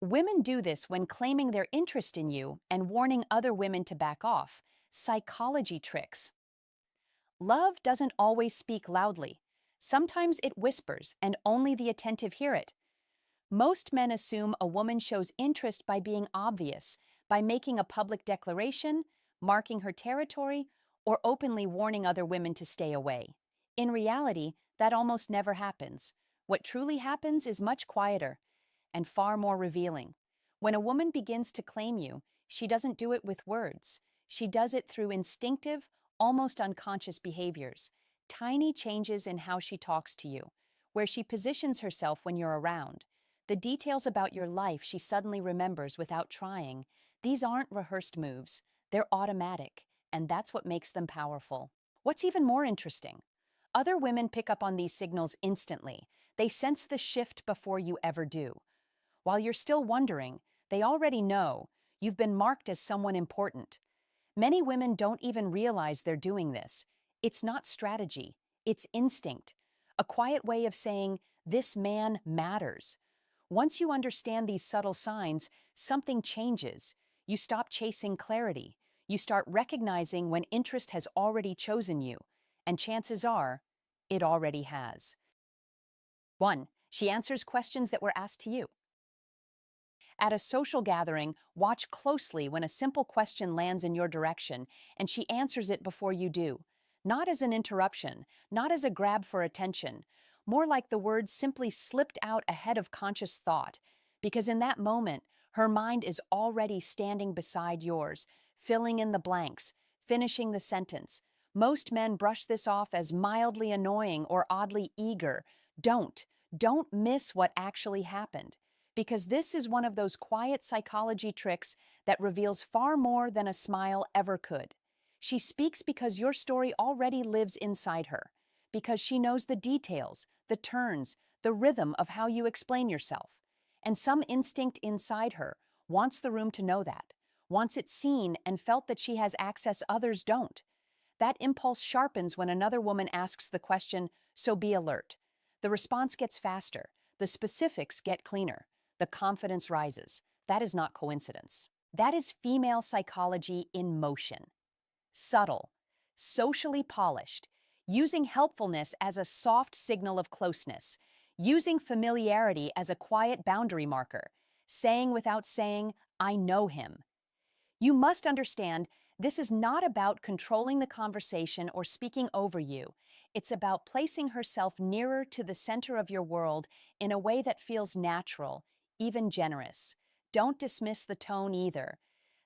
Women do this when claiming their interest in you and warning other women to back off. Psychology tricks. Love doesn't always speak loudly. Sometimes it whispers, and only the attentive hear it. Most men assume a woman shows interest by being obvious, by making a public declaration, marking her territory, or openly warning other women to stay away. In reality, that almost never happens. What truly happens is much quieter and far more revealing. When a woman begins to claim you, she doesn't do it with words. She does it through instinctive, almost unconscious behaviors, tiny changes in how she talks to you, where she positions herself when you're around, the details about your life she suddenly remembers without trying. These aren't rehearsed moves, they're automatic, and that's what makes them powerful. What's even more interesting? Other women pick up on these signals instantly. They sense the shift before you ever do. While you're still wondering, they already know you've been marked as someone important. Many women don't even realize they're doing this. It's not strategy, it's instinct, a quiet way of saying, "This man matters." Once you understand these subtle signs, something changes. You stop chasing clarity. You start recognizing when interest has already chosen you, and chances are, it already has. 1. She answers questions that were asked to you. At a social gathering, watch closely when a simple question lands in your direction and she answers it before you do. Not as an interruption, not as a grab for attention, more like the words simply slipped out ahead of conscious thought, because in that moment, her mind is already standing beside yours, filling in the blanks, finishing the sentence. Most men brush this off as mildly annoying or oddly eager. Don't. Don't miss what actually happened, because this is one of those quiet psychology tricks that reveals far more than a smile ever could. She speaks because your story already lives inside her, because she knows the details, the turns, the rhythm of how you explain yourself. And some instinct inside her wants the room to know that, wants it seen and felt that she has access others don't. That impulse sharpens when another woman asks the question, so be alert. The response gets faster, the specifics get cleaner. The confidence rises. That is not coincidence. That is female psychology in motion. Subtle, socially polished, using helpfulness as a soft signal of closeness, using familiarity as a quiet boundary marker, saying without saying, "I know him." You must understand, this is not about controlling the conversation or speaking over you. It's about placing herself nearer to the center of your world in a way that feels natural, even generous. Don't dismiss the tone either.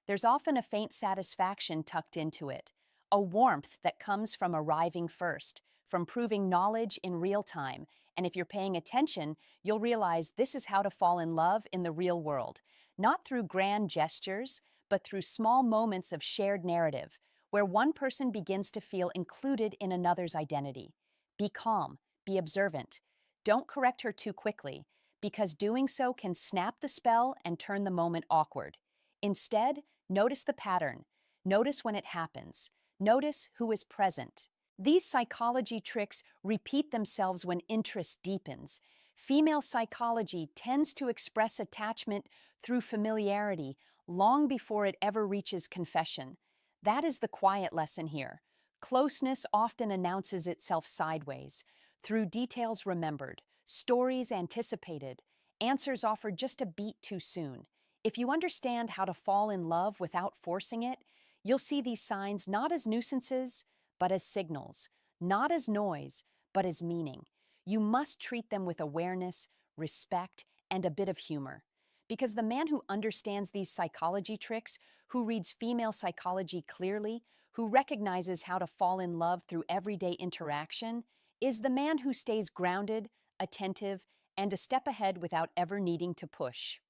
There's often a faint satisfaction tucked into it, a warmth that comes from arriving first, from proving knowledge in real time. And if you're paying attention, you'll realize this is how to fall in love in the real world, not through grand gestures, but through small moments of shared narrative, where one person begins to feel included in another's identity. Be calm, be observant. Don't correct her too quickly, because doing so can snap the spell and turn the moment awkward. Instead, notice the pattern. Notice when it happens. Notice who is present. These psychology tricks repeat themselves when interest deepens. Female psychology tends to express attachment through familiarity long before it ever reaches confession. That is the quiet lesson here. Closeness often announces itself sideways, through details remembered, stories anticipated, answers offered just a beat too soon. If you understand how to fall in love without forcing it, you'll see these signs not as nuisances, but as signals, not as noise, but as meaning. You must treat them with awareness, respect, and a bit of humor. Because the man who understands these psychology tricks, who reads female psychology clearly, who recognizes how to fall in love through everyday interaction, is the man who stays grounded, attentive, and a step ahead without ever needing to push.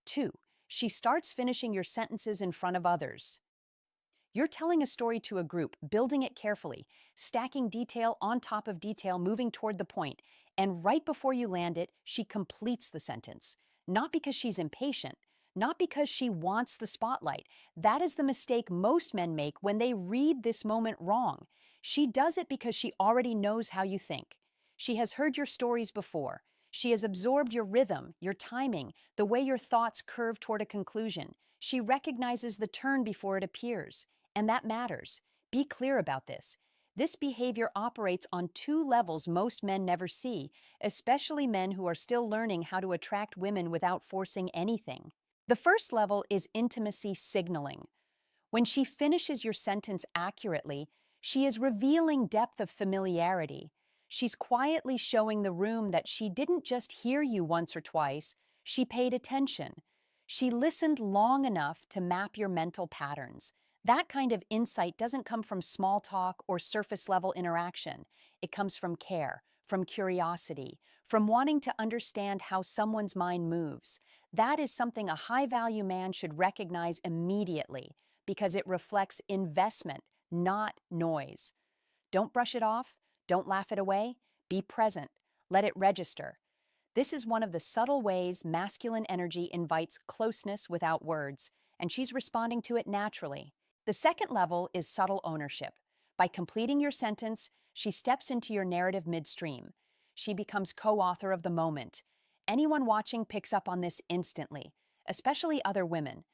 2. She starts finishing your sentences in front of others. You're telling a story to a group, building it carefully, stacking detail on top of detail, moving toward the point, and right before you land it, she completes the sentence. Not because she's impatient, not because she wants the spotlight. That is the mistake most men make when they read this moment wrong. She does it because she already knows how you think. She has heard your stories before. She has absorbed your rhythm, your timing, the way your thoughts curve toward a conclusion. She recognizes the turn before it appears, and that matters. Be clear about this. This behavior operates on two levels most men never see, especially men who are still learning how to attract women without forcing anything. The first level is intimacy signaling. When she finishes your sentence accurately, she is revealing depth of familiarity. She's quietly showing the room that she didn't just hear you once or twice, she paid attention. She listened long enough to map your mental patterns. That kind of insight doesn't come from small talk or surface level interaction. It comes from care, from curiosity, from wanting to understand how someone's mind moves. That is something a high value man should recognize immediately because it reflects investment, not noise. Don't brush it off. Don't laugh it away. Be present. Let it register. This is one of the subtle ways masculine energy invites closeness without words, and she's responding to it naturally. The second level is subtle ownership. By completing your sentence, she steps into your narrative midstream. She becomes co-author of the moment. Anyone watching picks up on this instantly, especially other women.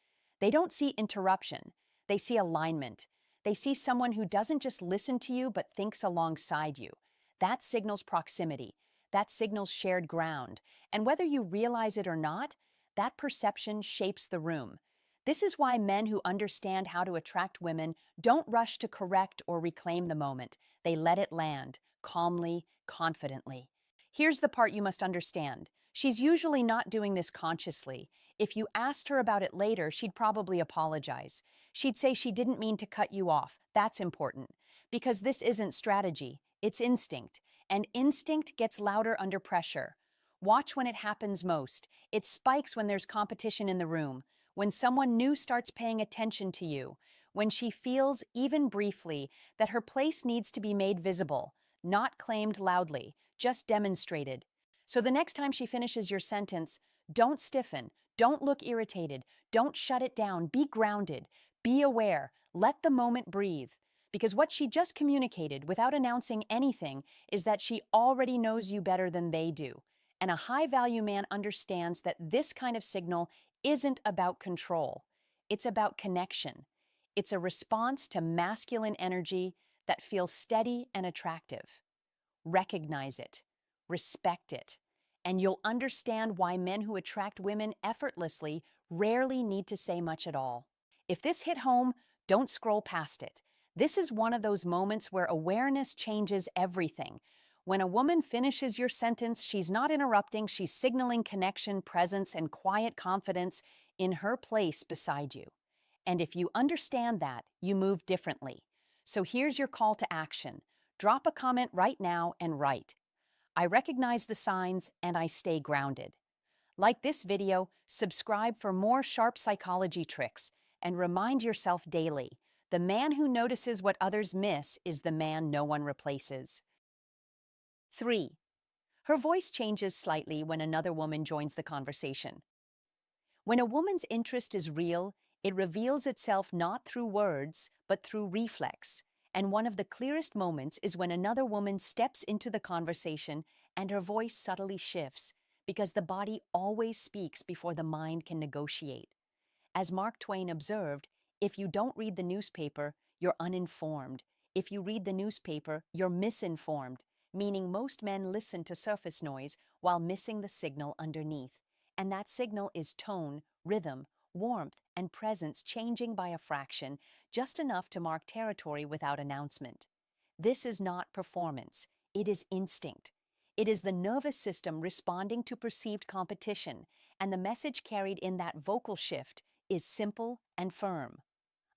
They don't see interruption. They see alignment. They see someone who doesn't just listen to you but thinks alongside you. That signals proximity. That signals shared ground. And whether you realize it or not, that perception shapes the room. This is why men who understand how to attract women don't rush to correct or reclaim the moment. They let it land, calmly, confidently. Here's the part you must understand. She's usually not doing this consciously. If you asked her about it later, she'd probably apologize. She'd say she didn't mean to cut you off. That's important. Because this isn't strategy, it's instinct. And instinct gets louder under pressure. Watch when it happens most. It spikes when there's competition in the room, when someone new starts paying attention to you, when she feels, even briefly, that her place needs to be made visible, not claimed loudly, just demonstrated. So the next time she finishes your sentence, don't stiffen, don't look irritated, don't shut it down, be grounded, be aware, let the moment breathe. Because what she just communicated without announcing anything is that she already knows you better than they do. And a high-value man understands that this kind of signal isn't about control. It's about connection. It's a response to masculine energy that feels steady and attractive. Recognize it, respect it, and you'll understand why men who attract women effortlessly rarely need to say much at all. If this hit home, don't scroll past it. This is one of those moments where awareness changes everything. When a woman finishes your sentence, she's not interrupting, she's signaling connection, presence, and quiet confidence in her place beside you. And if you understand that, you move differently. So here's your call to action. Drop a comment right now and write, I recognize the signs and I stay grounded. Like this video, subscribe for more sharp psychology tricks, and remind yourself daily, the man who notices what others miss is the man no one replaces. 3. Her voice changes slightly when another woman joins the conversation. When a woman's interest is real, it reveals itself not through words, but through reflex. And one of the clearest moments is when another woman steps into the conversation and her voice subtly shifts, because the body always speaks before the mind can negotiate. As Mark Twain observed, if you don't read the newspaper, you're uninformed. If you read the newspaper, you're misinformed, meaning most men listen to surface noise while missing the signal underneath. And that signal is tone, rhythm, warmth, and presence changing by a fraction, just enough to mark territory without announcement. This is not performance. It is instinct. It is the nervous system responding to perceived competition, and the message carried in that vocal shift is simple and firm.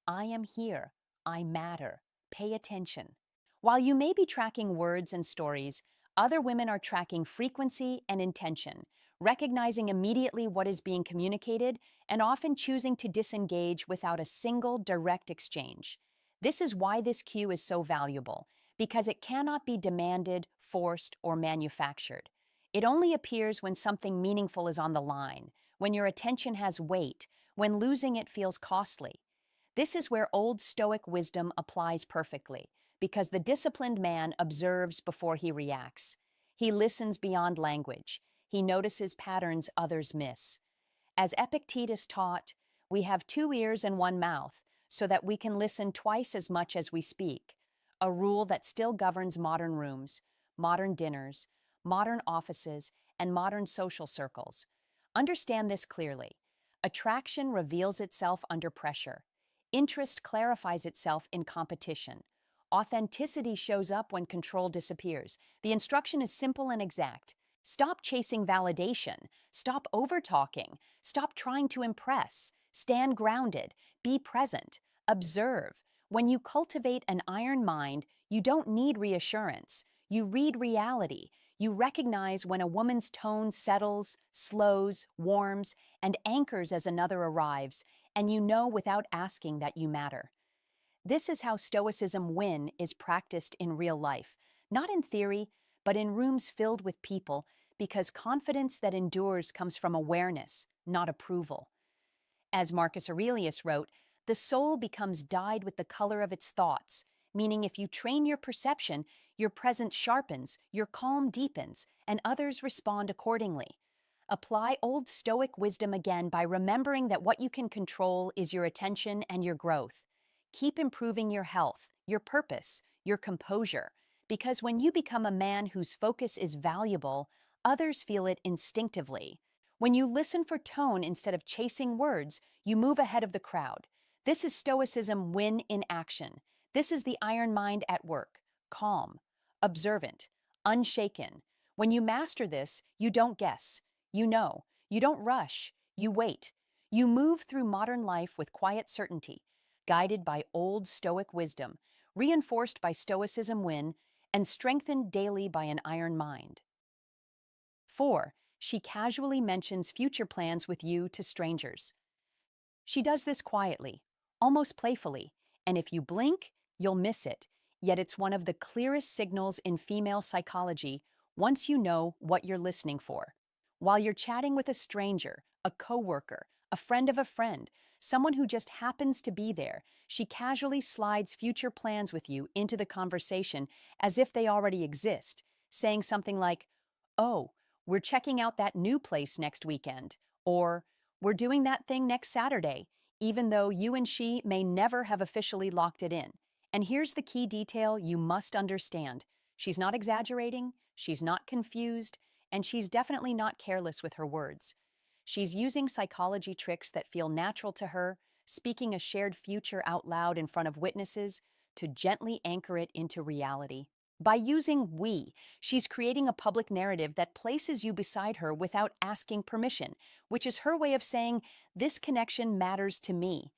I am here. I matter. Pay attention. While you may be tracking words and stories, other women are tracking frequency and intention, recognizing immediately what is being communicated and often choosing to disengage without a single direct exchange. This is why this cue is so valuable, because it cannot be demanded, forced, or manufactured. It only appears when something meaningful is on the line, when your attention has weight, when losing it feels costly. This is where Old Stoic wisdom applies perfectly, because the disciplined man observes before he reacts. He listens beyond language. He notices patterns others miss. As Epictetus taught, we have two ears and one mouth, so that we can listen twice as much as we speak, a rule that still governs modern rooms, modern dinners, modern offices, and modern social circles. Understand this clearly. Attraction reveals itself under pressure. Interest clarifies itself in competition. Authenticity shows up when control disappears. The instruction is simple and exact. Stop chasing validation. Stop over-talking. Stop trying to impress. Stand grounded. Be present. Observe. When you cultivate an iron mind, you don't need reassurance. You read reality. You recognize when a woman's tone settles, slows, warms, and anchors as another arrives, and you know without asking that you matter. This is how Stoicism win is practiced in real life, not in theory, but in rooms filled with people, because confidence that endures comes from awareness, not approval. As Marcus Aurelius wrote, the soul becomes dyed with the color of its thoughts, meaning if you train your perception, your presence sharpens, your calm deepens, and others respond accordingly. Apply Old Stoic wisdom again by remembering that what you can control is your attention and your growth. Keep improving your health, your purpose, your composure, because when you become a man whose focus is valuable, others feel it instinctively. When you listen for tone instead of chasing words, you move ahead of the crowd. This is Stoicism win in action. This is the iron mind at work, calm, observant, unshaken. When you master this, you don't guess. You know. You don't rush. You wait. You move through modern life with quiet certainty, guided by old Stoic wisdom, reinforced by Stoicism win, and strengthened daily by an iron mind. 4. She casually mentions future plans with you to strangers. She does this quietly, almost playfully, and if you blink, you'll miss it. Yet it's one of the clearest signals in female psychology once you know what you're listening for. While you're chatting with a stranger, a coworker, a friend of a friend, someone who just happens to be there, she casually slides future plans with you into the conversation as if they already exist, saying something like, "Oh, we're checking out that new place next weekend," or "We're doing that thing next Saturday," even though you and she may never have officially locked it in. And here's the key detail you must understand. She's not exaggerating, she's not confused, and she's definitely not careless with her words. She's using psychology tricks that feel natural to her, speaking a shared future out loud in front of witnesses to gently anchor it into reality. By using we, she's creating a public narrative that places you beside her without asking permission, which is her way of saying, "This connection matters to me."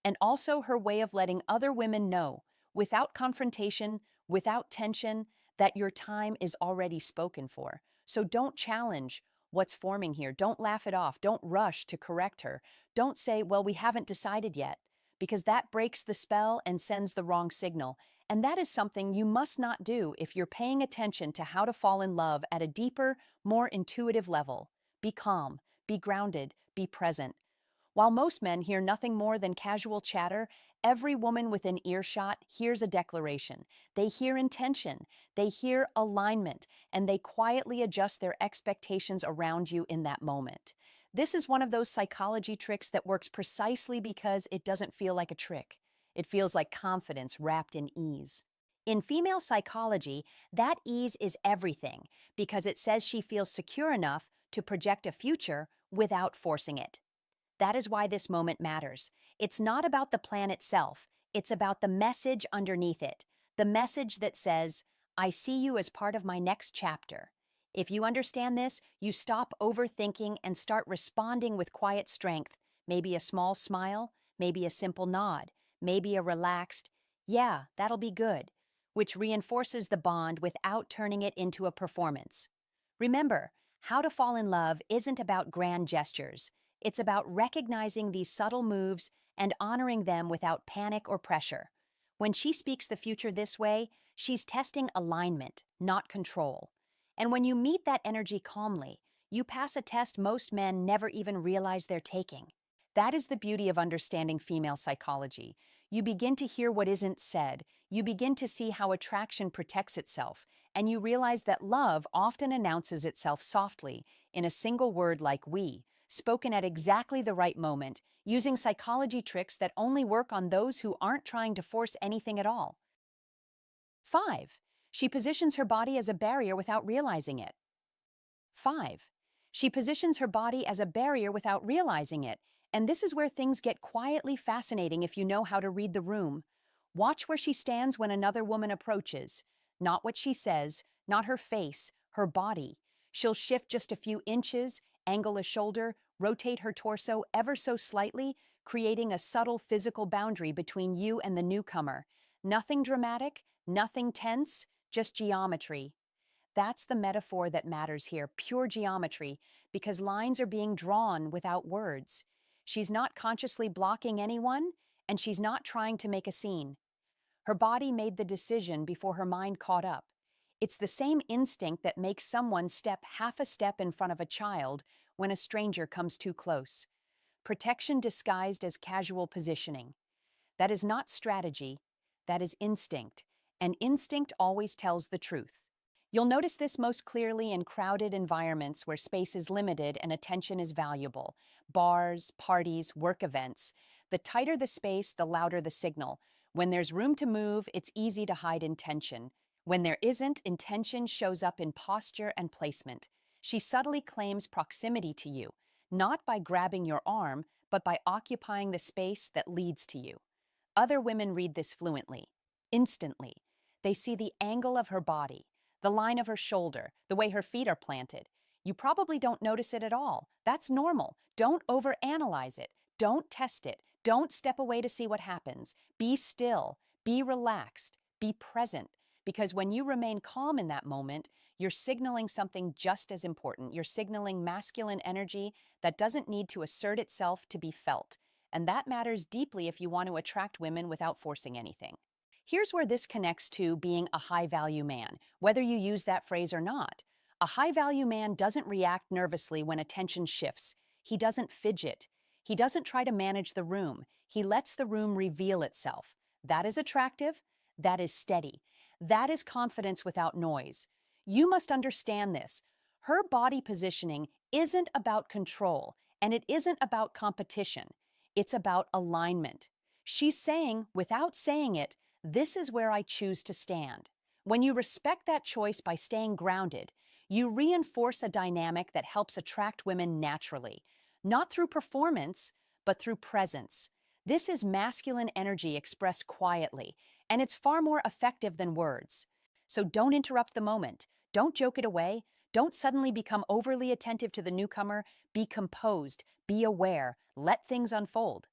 And also her way of letting other women know, without confrontation, without tension, that your time is already spoken for. So don't challenge what's forming here. Don't laugh it off. Don't rush to correct her. Don't say, "Well, we haven't decided yet," because that breaks the spell and sends the wrong signal. And that is something you must not do if you're paying attention to how to fall in love at a deeper, more intuitive level. Be calm, be grounded, be present. While most men hear nothing more than casual chatter, every woman within earshot hears a declaration. They hear intention, they hear alignment, and they quietly adjust their expectations around you in that moment. This is one of those psychology tricks that works precisely because it doesn't feel like a trick. It feels like confidence wrapped in ease. In female psychology, that ease is everything because it says she feels secure enough to project a future without forcing it. That is why this moment matters. It's not about the plan itself, it's about the message underneath it. The message that says, "I see you as part of my next chapter." If you understand this, you stop overthinking and start responding with quiet strength. Maybe a small smile, maybe a simple nod, maybe a relaxed, "Yeah, that'll be good," which reinforces the bond without turning it into a performance. Remember, how to fall in love isn't about grand gestures. It's about recognizing these subtle moves and honoring them without panic or pressure. When she speaks the future this way, she's testing alignment, not control. And when you meet that energy calmly, you pass a test most men never even realize they're taking. That is the beauty of understanding female psychology. You begin to hear what isn't said, you begin to see how attraction protects itself, and you realize that love often announces itself softly, in a single word like we, spoken at exactly the right moment, using psychology tricks that only work on those who aren't trying to force anything at all. 5. She positions her body as a barrier without realizing it. 5. She positions her body as a barrier without realizing it, and this is where things get quietly fascinating if you know how to read the room. Watch where she stands when another woman approaches. Not what she says, not her face, her body. She'll shift just a few inches, angle a shoulder, rotate her torso ever so slightly, creating a subtle physical boundary between you and the newcomer. Nothing dramatic, nothing tense, just geometry. That's the metaphor that matters here, pure geometry, because lines are being drawn without words. She's not consciously blocking anyone, and she's not trying to make a scene. Her body made the decision before her mind caught up. It's the same instinct that makes someone step half a step in front of a child when a stranger comes too close. Protection disguised as casual positioning. That is not strategy, that is instinct, and instinct always tells the truth. You'll notice this most clearly in crowded environments where space is limited and attention is valuable. Bars, parties, work events. The tighter the space, the louder the signal. When there's room to move, it's easy to hide intention. When there isn't, intention shows up in posture and placement. She subtly claims proximity to you, not by grabbing your arm, but by occupying the space that leads to you. Other women read this fluently, instantly. They see the angle of her body, the line of her shoulder, the way her feet are planted. You probably don't notice it at all. That's normal. Don't overanalyze it. Don't test it. Don't step away to see what happens. Be still. Be relaxed. Be present. Because when you remain calm in that moment, you're signaling something just as important. You're signaling masculine energy that doesn't need to assert itself to be felt. And that matters deeply if you want to attract women without forcing anything. Here's where this connects to being a high-value man, whether you use that phrase or not. A high-value man doesn't react nervously when attention shifts. He doesn't fidget. He doesn't try to manage the room. He lets the room reveal itself. That is attractive. That is steady. That is confidence without noise. You must understand this. Her body positioning isn't about control, and it isn't about competition. It's about alignment. She's saying, without saying it, this is where I choose to stand. When you respect that choice by staying grounded, you reinforce a dynamic that helps attract women naturally, not through performance, but through presence. This is masculine energy expressed quietly, and it's far more effective than words. So don't interrupt the moment. Don't joke it away. Don't suddenly become overly attentive to the newcomer. Be composed. Be aware. Let things unfold.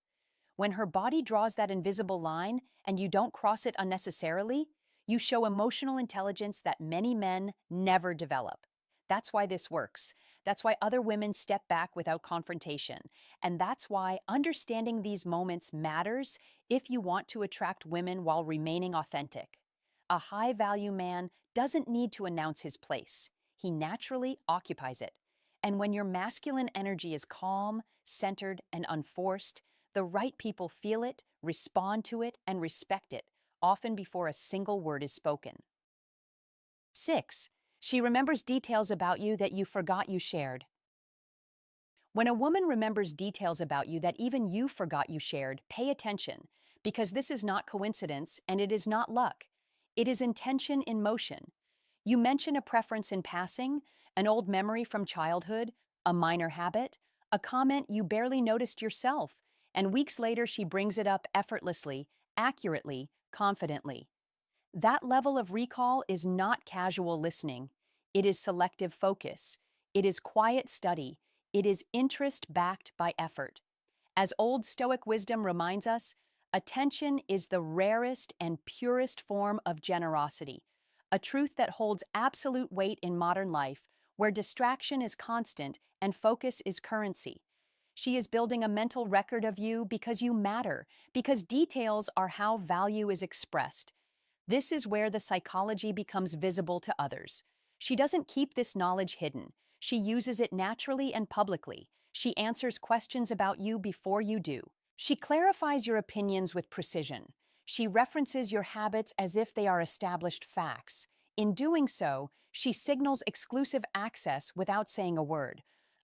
When her body draws that invisible line and you don't cross it unnecessarily, you show emotional intelligence that many men never develop. That's why this works. That's why other women step back without confrontation. And that's why understanding these moments matters if you want to attract women while remaining authentic. A high-value man doesn't need to announce his place. He naturally occupies it. And when your masculine energy is calm, centered, and unforced, the right people feel it, respond to it, and respect it, often before a single word is spoken. 6. She remembers details about you that you forgot you shared. When a woman remembers details about you that even you forgot you shared, pay attention, because this is not coincidence and it is not luck. It is intention in motion. You mention a preference in passing, an old memory from childhood, a minor habit, a comment you barely noticed yourself, and weeks later she brings it up effortlessly, accurately, confidently. That level of recall is not casual listening. It is selective focus. It is quiet study. It is interest backed by effort. As old Stoic wisdom reminds us, attention is the rarest and purest form of generosity, a truth that holds absolute weight in modern life, where distraction is constant and focus is currency. She is building a mental record of you because you matter, because details are how value is expressed. This is where the psychology becomes visible to others. She doesn't keep this knowledge hidden. She uses it naturally and publicly. She answers questions about you before you do. She clarifies your opinions with precision. She references your habits as if they are established facts. In doing so, she signals exclusive access without saying a word.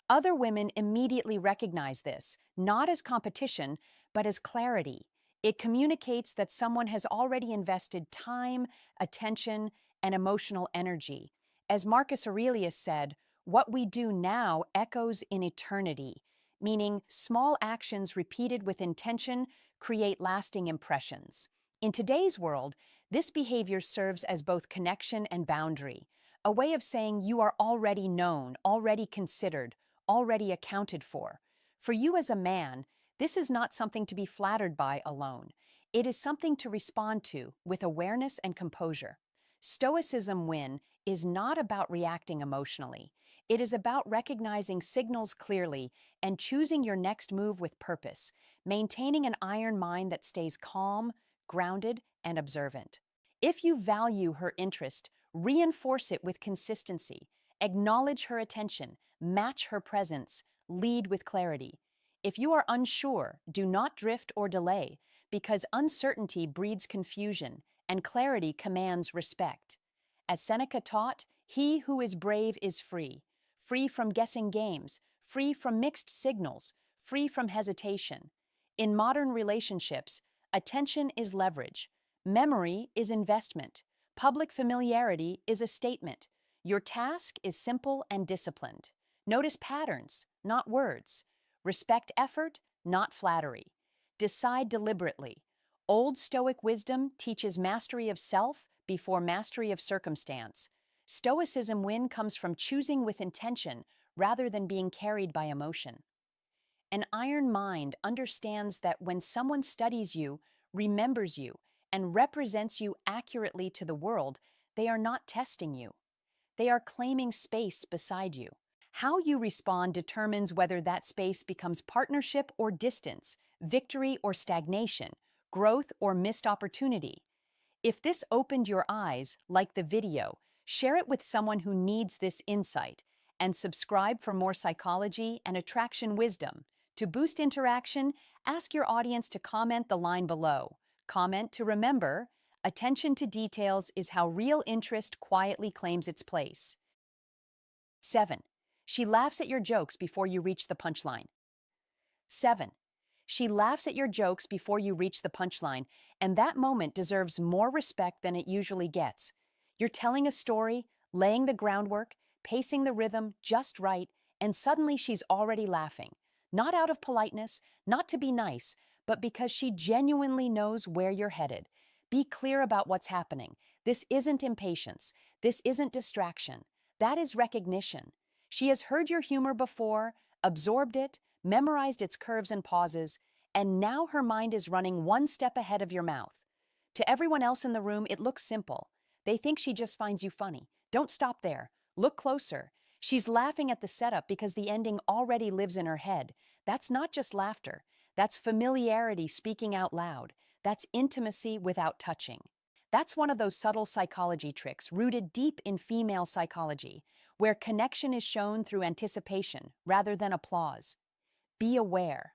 Other women immediately recognize this, not as competition, but as clarity. It communicates that someone has already invested time, attention, and emotional energy. As Marcus Aurelius said, what we do now echoes in eternity, meaning small actions repeated with intention create lasting impressions. In today's world, this behavior serves as both connection and boundary, a way of saying you are already known, already considered, already accounted for. For you as a man, this is not something to be flattered by alone. It is something to respond to with awareness and composure. Stoicism win is not about reacting emotionally. It is about recognizing signals clearly and choosing your next move with purpose, maintaining an iron mind that stays calm, grounded, and observant. If you value her interest, reinforce it with consistency. Acknowledge her attention, match her presence, lead with clarity. If you are unsure, do not drift or delay, because uncertainty breeds confusion and clarity commands respect. As Seneca taught, he who is brave is free, free from guessing games, free from mixed signals, free from hesitation. In modern relationships, attention is leverage, memory is investment, public familiarity is a statement. Your task is simple and disciplined. Notice patterns, not words. Respect effort, not flattery. Decide deliberately. Old Stoic wisdom teaches mastery of self before mastery of circumstance. Stoicism win comes from choosing with intention rather than being carried by emotion. An iron mind understands that when someone studies you, remembers you, and represents you accurately to the world, they are not testing you. They are claiming space beside you. How you respond determines whether that space becomes partnership or distance, victory or stagnation, growth or missed opportunity. If this opened your eyes, like the video, share it with someone who needs this insight, and subscribe for more psychology and attraction wisdom. To boost interaction, ask your audience to comment the line below. Comment to remember, attention to details is how real interest quietly claims its place. 7. She laughs at your jokes before you reach the punchline. 7. She laughs at your jokes before you reach the punchline, and that moment deserves more respect than it usually gets. You're telling a story, laying the groundwork, pacing the rhythm just right, and suddenly she's already laughing. Not out of politeness, not to be nice, but because she genuinely knows where you're headed. Be clear about what's happening. This isn't impatience. This isn't distraction. That is recognition. She has heard your humor before, absorbed it, memorized its curves and pauses, and now her mind is running one step ahead of your mouth. To everyone else in the room, it looks simple. They think she just finds you funny. Don't stop there. Look closer. She's laughing at the setup because the ending already lives in her head. That's not just laughter. That's familiarity speaking out loud. That's intimacy without touching. That's one of those subtle psychology tricks rooted deep in female psychology, where connection is shown through anticipation rather than applause. Be aware.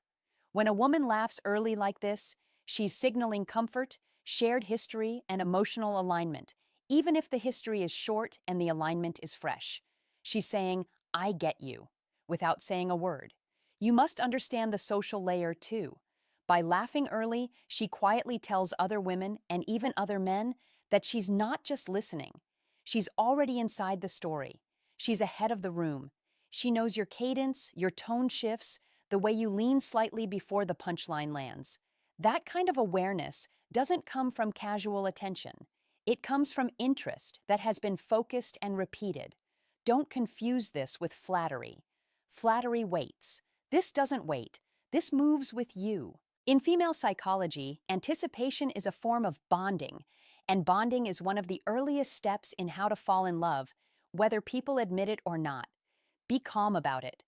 When a woman laughs early like this, she's signaling comfort, shared history, and emotional alignment, even if the history is short and the alignment is fresh. She's saying, I get you, without saying a word. You must understand the social layer too. By laughing early, she quietly tells other women and even other men that she's not just listening. She's already inside the story. She's ahead of the room. She knows your cadence, your tone shifts, the way you lean slightly before the punchline lands. That kind of awareness doesn't come from casual attention. It comes from interest that has been focused and repeated. Don't confuse this with flattery. Flattery waits. This doesn't wait. This moves with you. In female psychology, anticipation is a form of bonding, and bonding is one of the earliest steps in how to fall in love, whether people admit it or not. Be calm about it.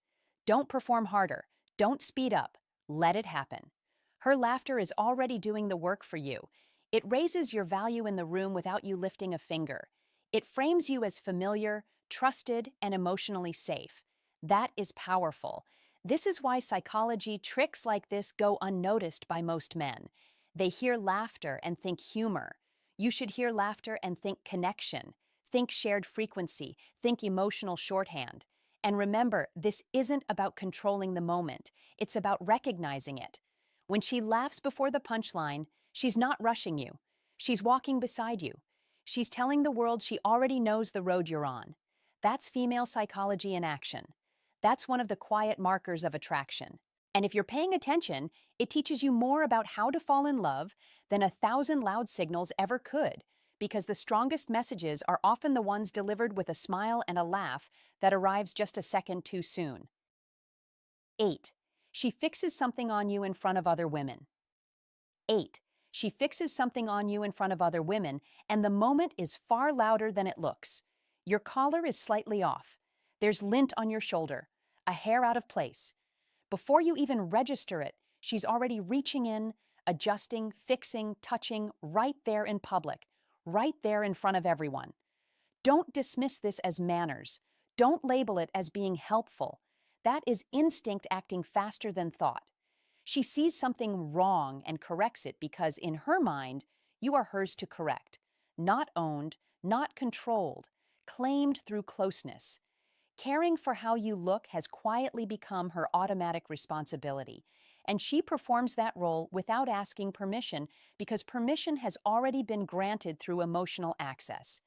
Don't perform harder. Don't speed up. Let it happen. Her laughter is already doing the work for you. It raises your value in the room without you lifting a finger. It frames you as familiar, trusted, and emotionally safe. That is powerful. This is why psychology tricks like this go unnoticed by most men. They hear laughter and think humor. You should hear laughter and think connection. Think shared frequency, think emotional shorthand. And remember, this isn't about controlling the moment, it's about recognizing it. When she laughs before the punchline, she's not rushing you. She's walking beside you. She's telling the world she already knows the road you're on. That's female psychology in action. That's one of the quiet markers of attraction. And if you're paying attention, it teaches you more about how to fall in love than 1,000 loud signals ever could, because the strongest messages are often the ones delivered with a smile and a laugh that arrives just a second too soon. 8. She fixes something on you in front of other women. 8. She fixes something on you in front of other women, and the moment is far louder than it looks. Your collar is slightly off. There's lint on your shoulder, a hair out of place. Before you even register it, she's already reaching in, adjusting, fixing, touching, right there in public, right there in front of everyone. Don't dismiss this as manners. Don't label it as being helpful. That is instinct acting faster than thought. She sees something wrong and corrects it because, in her mind, you are hers to correct. Not owned, not controlled, claimed through closeness. Caring for how you look has quietly become her automatic responsibility, and she performs that role without asking permission because permission has already been granted through emotional access.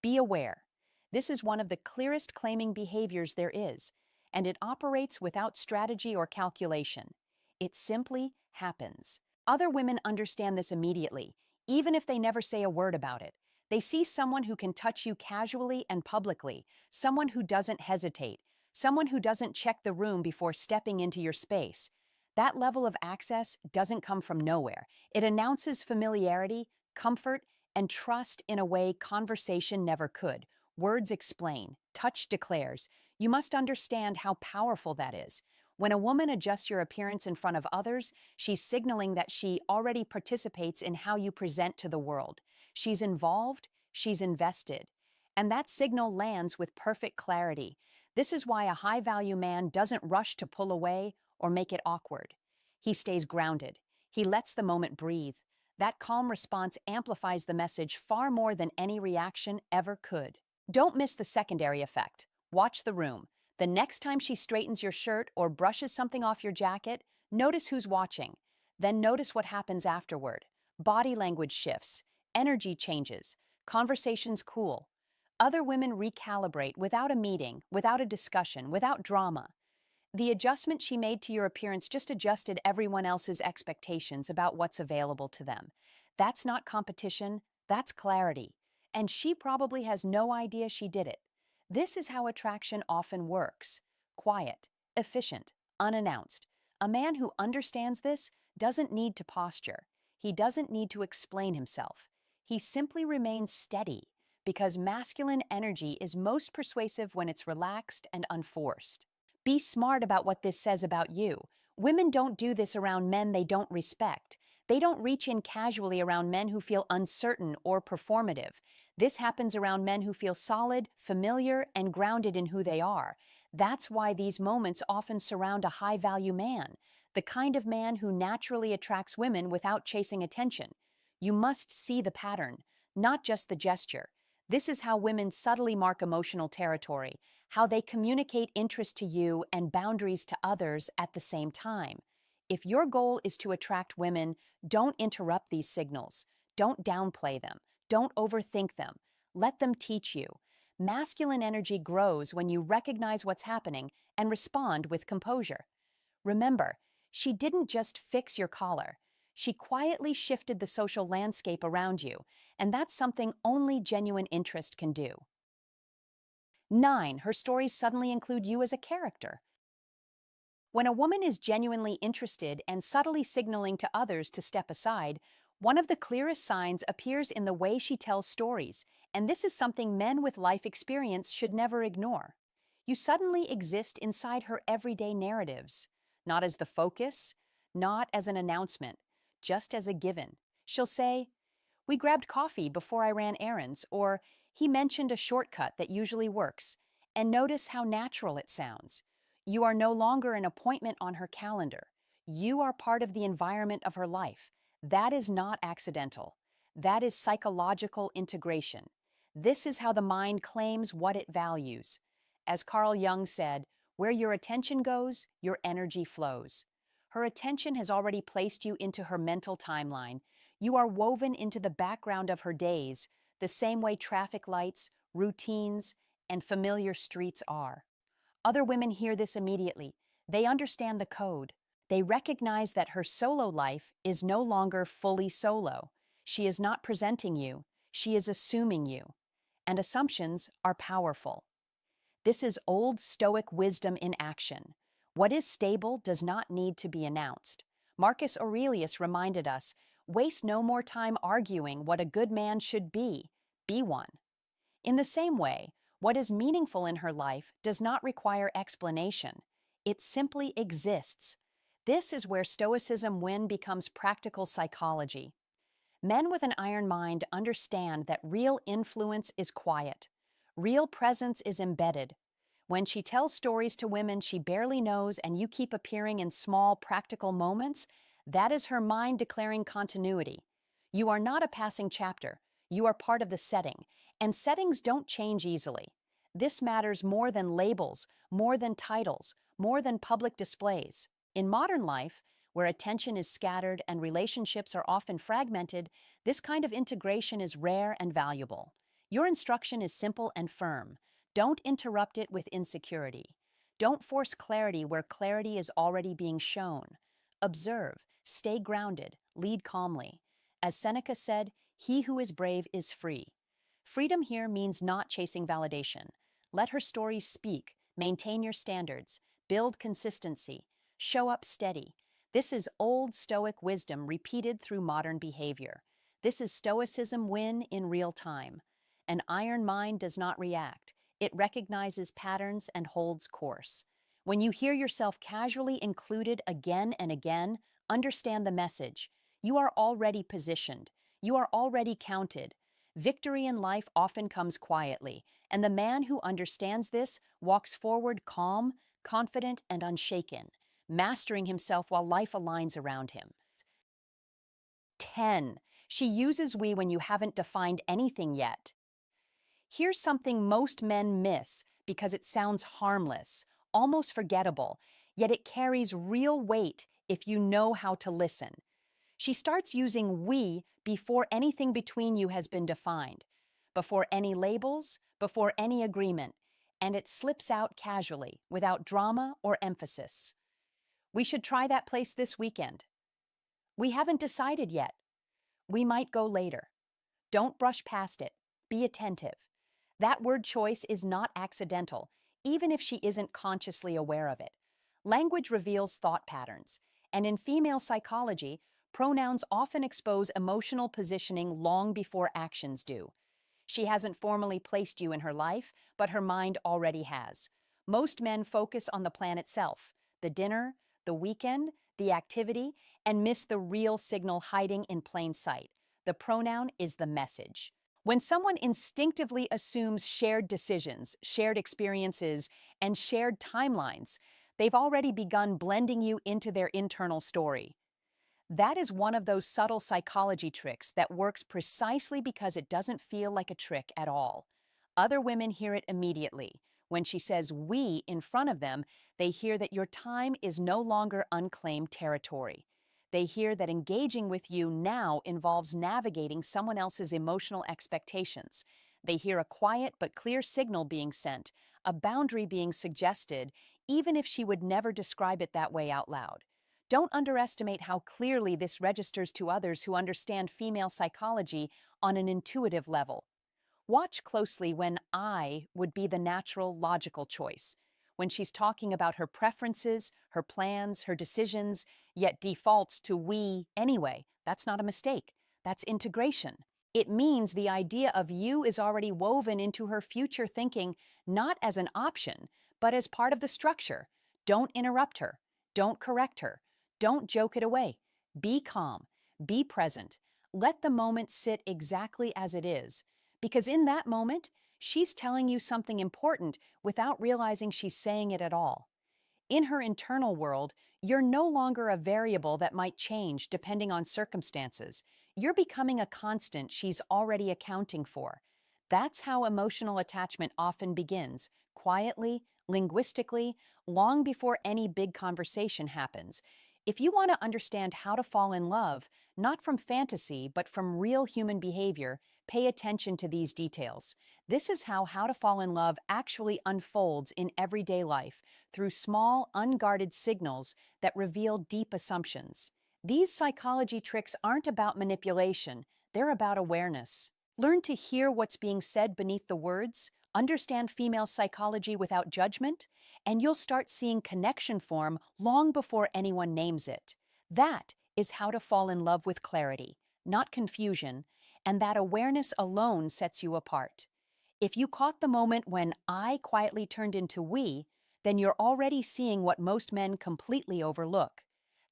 Be aware. This is one of the clearest claiming behaviors there is, and it operates without strategy or calculation. It simply happens. Other women understand this immediately, even if they never say a word about it. They see someone who can touch you casually and publicly, someone who doesn't hesitate, someone who doesn't check the room before stepping into your space. That level of access doesn't come from nowhere. It announces familiarity, comfort, and trust in a way conversation never could. Words explain, touch declares. You must understand how powerful that is. When a woman adjusts your appearance in front of others, she's signaling that she already participates in how you present to the world. She's involved, she's invested. And that signal lands with perfect clarity. This is why a high-value man doesn't rush to pull away or make it awkward. He stays grounded. He lets the moment breathe. That calm response amplifies the message far more than any reaction ever could. Don't miss the secondary effect. Watch the room. The next time she straightens your shirt or brushes something off your jacket, notice who's watching. Then notice what happens afterward. Body language shifts, energy changes, conversations cool. Other women recalibrate without a meeting, without a discussion, without drama. The adjustment she made to your appearance just adjusted everyone else's expectations about what's available to them. That's not competition, that's clarity. And she probably has no idea she did it. This is how attraction often works. Quiet, efficient, unannounced. A man who understands this doesn't need to posture. He doesn't need to explain himself. He simply remains steady because masculine energy is most persuasive when it's relaxed and unforced. Be smart about what this says about you. Women don't do this around men they don't respect. They don't reach in casually around men who feel uncertain or performative. This happens around men who feel solid, familiar, and grounded in who they are. That's why these moments often surround a high-value man, the kind of man who naturally attracts women without chasing attention. You must see the pattern, not just the gesture. This is how women subtly mark emotional territory, how they communicate interest to you and boundaries to others at the same time. If your goal is to attract women, don't interrupt these signals. Don't downplay them. Don't overthink them. Let them teach you. Masculine energy grows when you recognize what's happening and respond with composure. Remember, she didn't just fix your collar. She quietly shifted the social landscape around you, and that's something only genuine interest can do. 9. Her stories suddenly include you as a character. When a woman is genuinely interested and subtly signaling to others to step aside, one of the clearest signs appears in the way she tells stories, and this is something men with life experience should never ignore. You suddenly exist inside her everyday narratives, not as the focus, not as an announcement, just as a given. She'll say, "We grabbed coffee before I ran errands," or "He mentioned a shortcut that usually works," and notice how natural it sounds. You are no longer an appointment on her calendar. You are part of the environment of her life. That is not accidental. That is psychological integration. This is how the mind claims what it values. As Carl Jung said, where your attention goes, your energy flows. Her attention has already placed you into her mental timeline. You are woven into the background of her days, the same way traffic lights, routines, and familiar streets are. Other women hear this immediately. They understand the code. They recognize that her solo life is no longer fully solo. She is not presenting you, she is assuming you. And assumptions are powerful. This is old Stoic wisdom in action. What is stable does not need to be announced. Marcus Aurelius reminded us, waste no more time arguing what a good man should be one. In the same way, what is meaningful in her life does not require explanation. It simply exists. This is where Stoicism becomes practical psychology. Men with an iron mind understand that real influence is quiet. Real presence is embedded. When she tells stories to women she barely knows and you keep appearing in small, practical moments, that is her mind declaring continuity. You are not a passing chapter. You are part of the setting, and settings don't change easily. This matters more than labels, more than titles, more than public displays. In modern life, where attention is scattered and relationships are often fragmented, this kind of integration is rare and valuable. Your instruction is simple and firm. Don't interrupt it with insecurity. Don't force clarity where clarity is already being shown. Observe, stay grounded, lead calmly. As Seneca said, he who is brave is free. Freedom here means not chasing validation. Let her stories speak, maintain your standards, build consistency, show up steady. This is old Stoic wisdom repeated through modern behavior. This is Stoicism in real time. An iron mind does not react. It recognizes patterns and holds course. When you hear yourself casually included again and again, understand the message. You are already positioned. You are already counted. Victory in life often comes quietly, and the man who understands this walks forward calm, confident, and unshaken, mastering himself while life aligns around him. 10. She uses we when you haven't defined anything yet. Here's something most men miss because it sounds harmless, almost forgettable, yet it carries real weight if you know how to listen. She starts using we before anything between you has been defined, before any labels, before any agreement, and it slips out casually, without drama or emphasis. We should try that place this weekend. We haven't decided yet. We might go later. Don't brush past it. Be attentive. That word choice is not accidental, even if she isn't consciously aware of it. Language reveals thought patterns, and in female psychology, pronouns often expose emotional positioning long before actions do. She hasn't formally placed you in her life, but her mind already has. Most men focus on the plan itself, the dinner, the weekend, the activity, and miss the real signal hiding in plain sight. The pronoun is the message. When someone instinctively assumes shared decisions, shared experiences, and shared timelines, they've already begun blending you into their internal story. That is one of those subtle psychology tricks that works precisely because it doesn't feel like a trick at all. Other women hear it immediately. When she says we in front of them, they hear that your time is no longer unclaimed territory. They hear that engaging with you now involves navigating someone else's emotional expectations. They hear a quiet but clear signal being sent, a boundary being suggested, even if she would never describe it that way out loud. Don't underestimate how clearly this registers to others who understand female psychology on an intuitive level. Watch closely when I would be the natural, logical choice. When she's talking about her preferences, her plans, her decisions, yet defaults to we anyway. That's not a mistake. That's integration. It means the idea of you is already woven into her future thinking, not as an option, but as part of the structure. Don't interrupt her. Don't correct her. Don't joke it away. Be calm. Be present. Let the moment sit exactly as it is. Because in that moment, she's telling you something important without realizing she's saying it at all. In her internal world, you're no longer a variable that might change depending on circumstances. You're becoming a constant she's already accounting for. That's how emotional attachment often begins, quietly, linguistically, long before any big conversation happens. If you want to understand how to fall in love, not from fantasy, but from real human behavior, pay attention to these details. This is how to fall in love actually unfolds in everyday life, through small, unguarded signals that reveal deep assumptions. These psychology tricks aren't about manipulation, they're about awareness. Learn to hear what's being said beneath the words, understand female psychology without judgment, and you'll start seeing connection form long before anyone names it. That is how to fall in love with clarity, not confusion, and that awareness alone sets you apart. If you caught the moment when I quietly turned into we, then you're already seeing what most men completely overlook.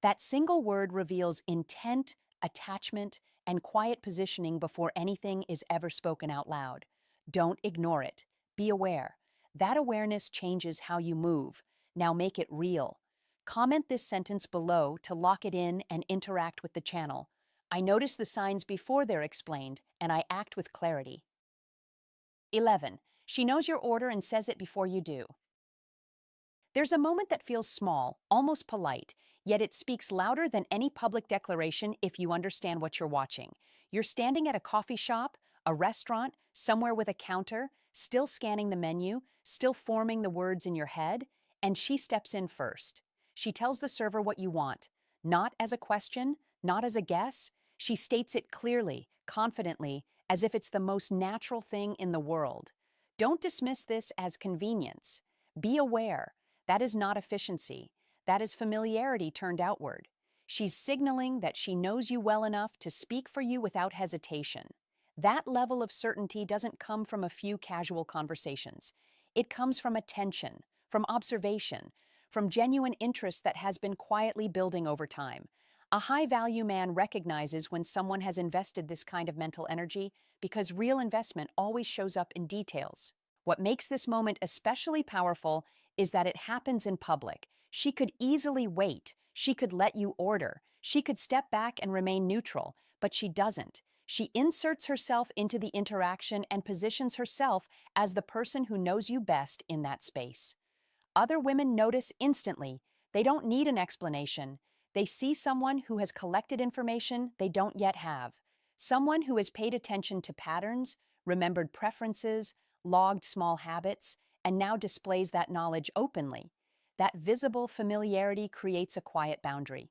That single word reveals intent, attachment, and quiet positioning before anything is ever spoken out loud. Don't ignore it. Be aware. That awareness changes how you move. Now make it real. Comment this sentence below to lock it in and interact with the channel. I notice the signs before they're explained, and I act with clarity. 11. She knows your order and says it before you do. There's a moment that feels small, almost polite, yet it speaks louder than any public declaration if you understand what you're watching. You're standing at a coffee shop, a restaurant, somewhere with a counter, still scanning the menu, still forming the words in your head, and she steps in first. She tells the server what you want, not as a question, not as a guess. She states it clearly, confidently, as if it's the most natural thing in the world. Don't dismiss this as convenience. Be aware. That is not efficiency. That is familiarity turned outward. She's signaling that she knows you well enough to speak for you without hesitation. That level of certainty doesn't come from a few casual conversations. It comes from attention, from observation, from genuine interest that has been quietly building over time. A high-value man recognizes when someone has invested this kind of mental energy because real investment always shows up in details. What makes this moment especially powerful is that it happens in public. She could easily wait. She could let you order. She could step back and remain neutral, but she doesn't. She inserts herself into the interaction and positions herself as the person who knows you best in that space. Other women notice instantly. They don't need an explanation. They see someone who has collected information they don't yet have. Someone who has paid attention to patterns, remembered preferences, logged small habits, and now displays that knowledge openly. That visible familiarity creates a quiet boundary.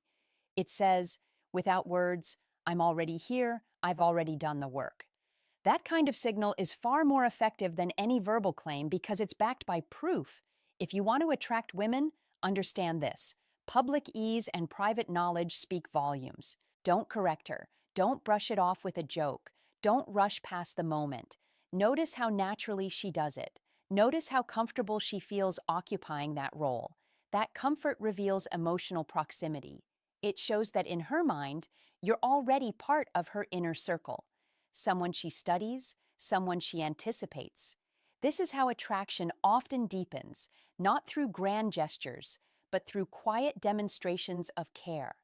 It says, without words, I'm already here, I've already done the work. That kind of signal is far more effective than any verbal claim because it's backed by proof. If you want to attract women, understand this. Public ease and private knowledge speak volumes. Don't correct her. Don't brush it off with a joke. Don't rush past the moment. Notice how naturally she does it. Notice how comfortable she feels occupying that role. That comfort reveals emotional proximity. It shows that in her mind, you're already part of her inner circle. Someone she studies, someone she anticipates. This is how attraction often deepens, not through grand gestures, but through quiet demonstrations of care.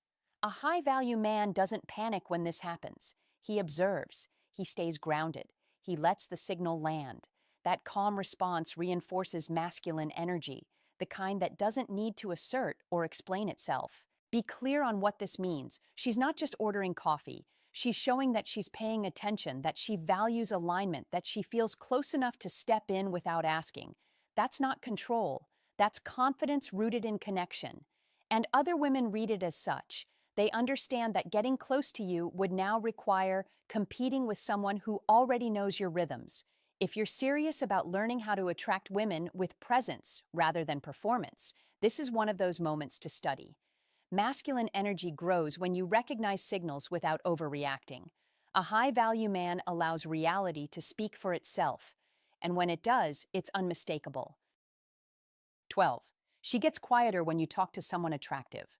A high-value man doesn't panic when this happens. He observes. He stays grounded. He lets the signal land. That calm response reinforces masculine energy, the kind that doesn't need to assert or explain itself. Be clear on what this means. She's not just ordering coffee. She's showing that she's paying attention, that she values alignment, that she feels close enough to step in without asking. That's not control. That's confidence rooted in connection. And other women read it as such. They understand that getting close to you would now require competing with someone who already knows your rhythms. If you're serious about learning how to attract women with presence rather than performance, this is one of those moments to study. Masculine energy grows when you recognize signals without overreacting. A high-value man allows reality to speak for itself, and when it does, it's unmistakable. 12. She gets quieter when you talk to someone attractive.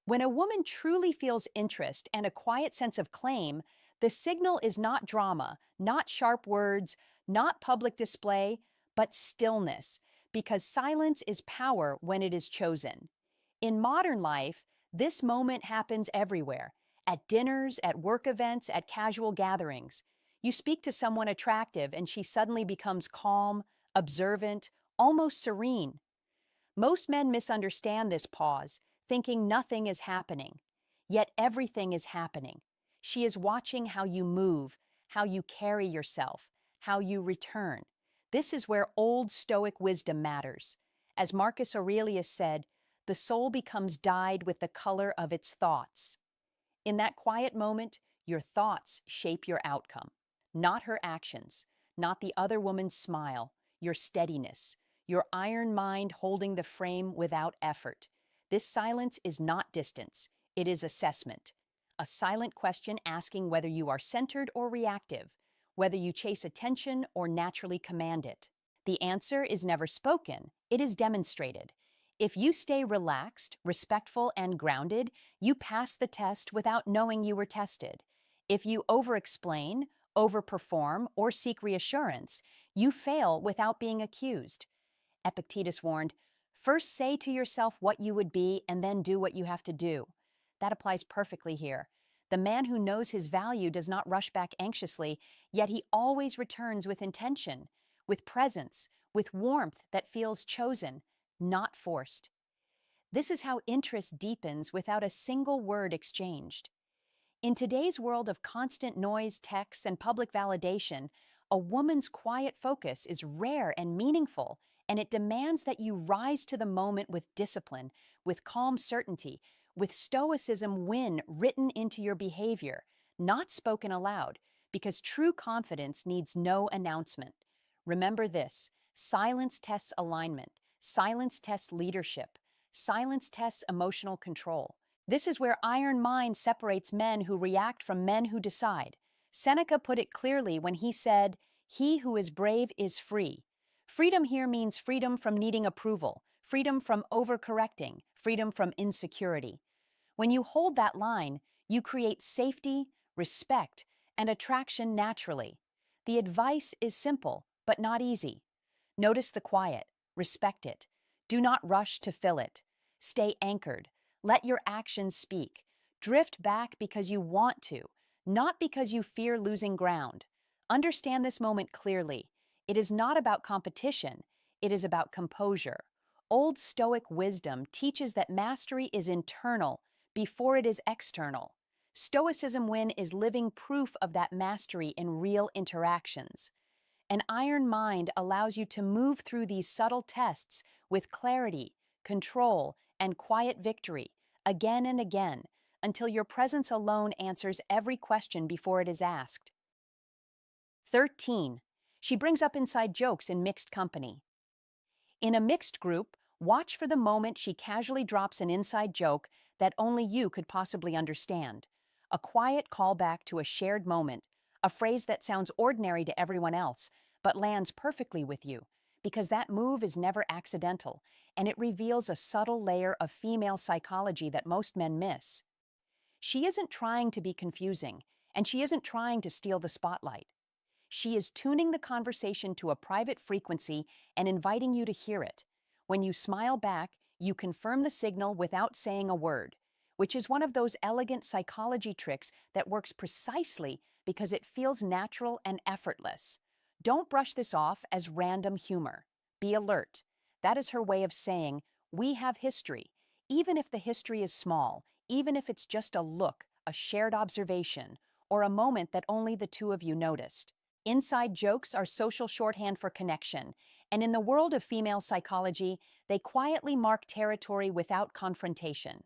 When a woman truly feels interest and a quiet sense of claim, the signal is not drama, not sharp words, not public display, but stillness, because silence is power when it is chosen. In modern life, this moment happens everywhere, at dinners, at work events, at casual gatherings. You speak to someone attractive and she suddenly becomes calm, observant, almost serene. Most men misunderstand this pause, thinking nothing is happening. Yet everything is happening. She is watching how you move, how you carry yourself, how you return. This is where old Stoic wisdom matters. As Marcus Aurelius said, the soul becomes dyed with the color of its thoughts. In that quiet moment, your thoughts shape your outcome, not her actions, not the other woman's smile, your steadiness, your iron mind holding the frame without effort. This silence is not distance, it is assessment. A silent question asking whether you are centered or reactive, whether you chase attention or naturally command it. The answer is never spoken, it is demonstrated. If you stay relaxed, respectful, and grounded, you pass the test without knowing you were tested. If you over-explain, overperform, or seek reassurance, you fail without being accused. Epictetus warned, "First say to yourself what you would be and then do what you have to do." That applies perfectly here. The man who knows his value does not rush back anxiously, yet he always returns with intention, with presence, with warmth that feels chosen, not forced. This is how interest deepens without a single word exchanged. In today's world of constant noise, texts, and public validation, a woman's quiet focus is rare and meaningful, and it demands that you rise to the moment with discipline, with calm certainty, with stoicism written into your behavior, not spoken aloud, because true confidence needs no announcement. Remember this: silence tests alignment, silence tests leadership, silence tests emotional control. This is where iron mind separates men who react from men who decide. Seneca put it clearly when he said, "He who is brave is free." Freedom here means freedom from needing approval, freedom from overcorrecting, freedom from insecurity. When you hold that line, you create safety, respect, and attraction naturally. The advice is simple, but not easy. Notice the quiet, respect it. Do not rush to fill it. Stay anchored. Let your actions speak. Drift back because you want to, not because you fear losing ground. Understand this moment clearly. It is not about competition, it is about composure. Old Stoic wisdom teaches that mastery is internal before it is external. Stoicism is living proof of that mastery in real interactions. An iron mind allows you to move through these subtle tests with clarity, control, and quiet victory, again and again, until your presence alone answers every question before it is asked. 13. She brings up inside jokes in mixed company. In a mixed group, watch for the moment she casually drops an inside joke that only you could possibly understand. A quiet callback to a shared moment, a phrase that sounds ordinary to everyone else, but lands perfectly with you, because that move is never accidental, and it reveals a subtle layer of female psychology that most men miss. She isn't trying to be confusing, and she isn't trying to steal the spotlight. She is tuning the conversation to a private frequency and inviting you to hear it. When you smile back, you confirm the signal without saying a word, which is one of those elegant psychology tricks that works precisely because it feels natural and effortless. Don't brush this off as random humor. Be alert. That is her way of saying, "We have history," even if the history is small, even if it's just a look, a shared observation, or a moment that only the two of you noticed. Inside jokes are social shorthand for connection, and in the world of female psychology, they quietly mark territory without confrontation.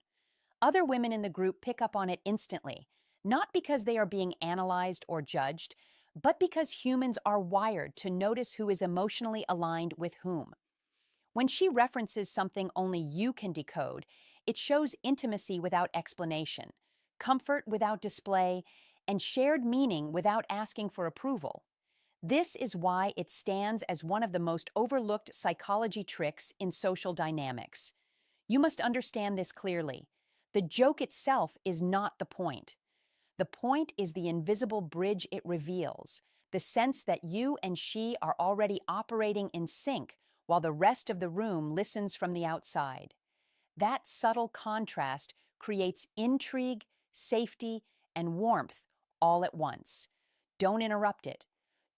Other women in the group pick up on it instantly, not because they are being analyzed or judged, but because humans are wired to notice who is emotionally aligned with whom. When she references something only you can decode, it shows intimacy without explanation, comfort without display, and shared meaning without asking for approval. This is why it stands as one of the most overlooked psychology tricks in social dynamics. You must understand this clearly. The joke itself is not the point. The point is the invisible bridge it reveals, the sense that you and she are already operating in sync while the rest of the room listens from the outside. That subtle contrast creates intrigue, safety, and warmth all at once. Don't interrupt it.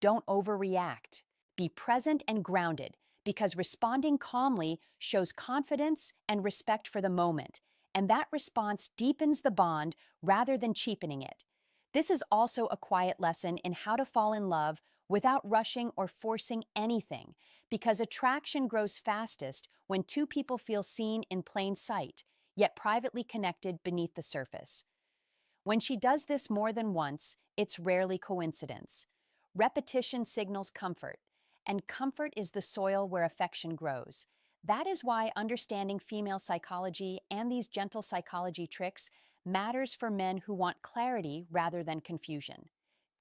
Don't overreact. Be present and grounded, because responding calmly shows confidence and respect for the moment, and that response deepens the bond rather than cheapening it. This is also a quiet lesson in how to fall in love without rushing or forcing anything, because attraction grows fastest when two people feel seen in plain sight, yet privately connected beneath the surface. When she does this more than once, it's rarely coincidence. Repetition signals comfort, and comfort is the soil where affection grows. That is why understanding female psychology and these gentle psychology tricks matters for men who want clarity rather than confusion.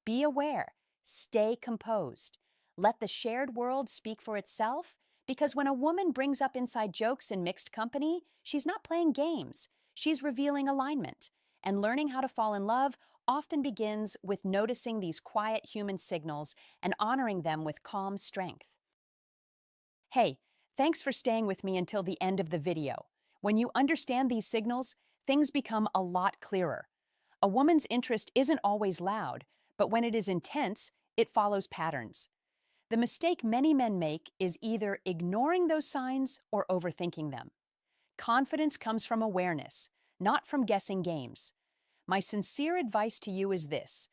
Be aware, stay composed. Let the shared world speak for itself, because when a woman brings up inside jokes in mixed company, she's not playing games, she's revealing alignment. And learning how to fall in love often begins with noticing these quiet human signals and honoring them with calm strength. Hey, thanks for staying with me until the end of the video. When you understand these signals, things become a lot clearer. A woman's interest isn't always loud, but when it is intense, it follows patterns. The mistake many men make is either ignoring those signs or overthinking them. Confidence comes from awareness, not from guessing games. My sincere advice to you is this: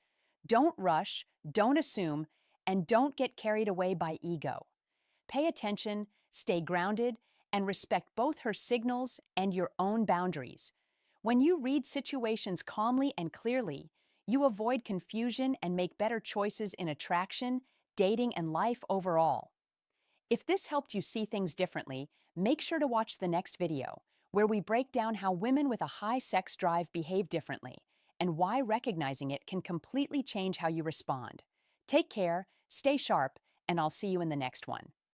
don't rush, don't assume, and don't get carried away by ego. Pay attention, stay grounded, and respect both her signals and your own boundaries. When you read situations calmly and clearly, you avoid confusion and make better choices in attraction, dating, and life overall. If this helped you see things differently, make sure to watch the next video, where we break down how women with a high sex drive behave differently and why recognizing it can completely change how you respond. Take care, stay sharp, and I'll see you in the next one.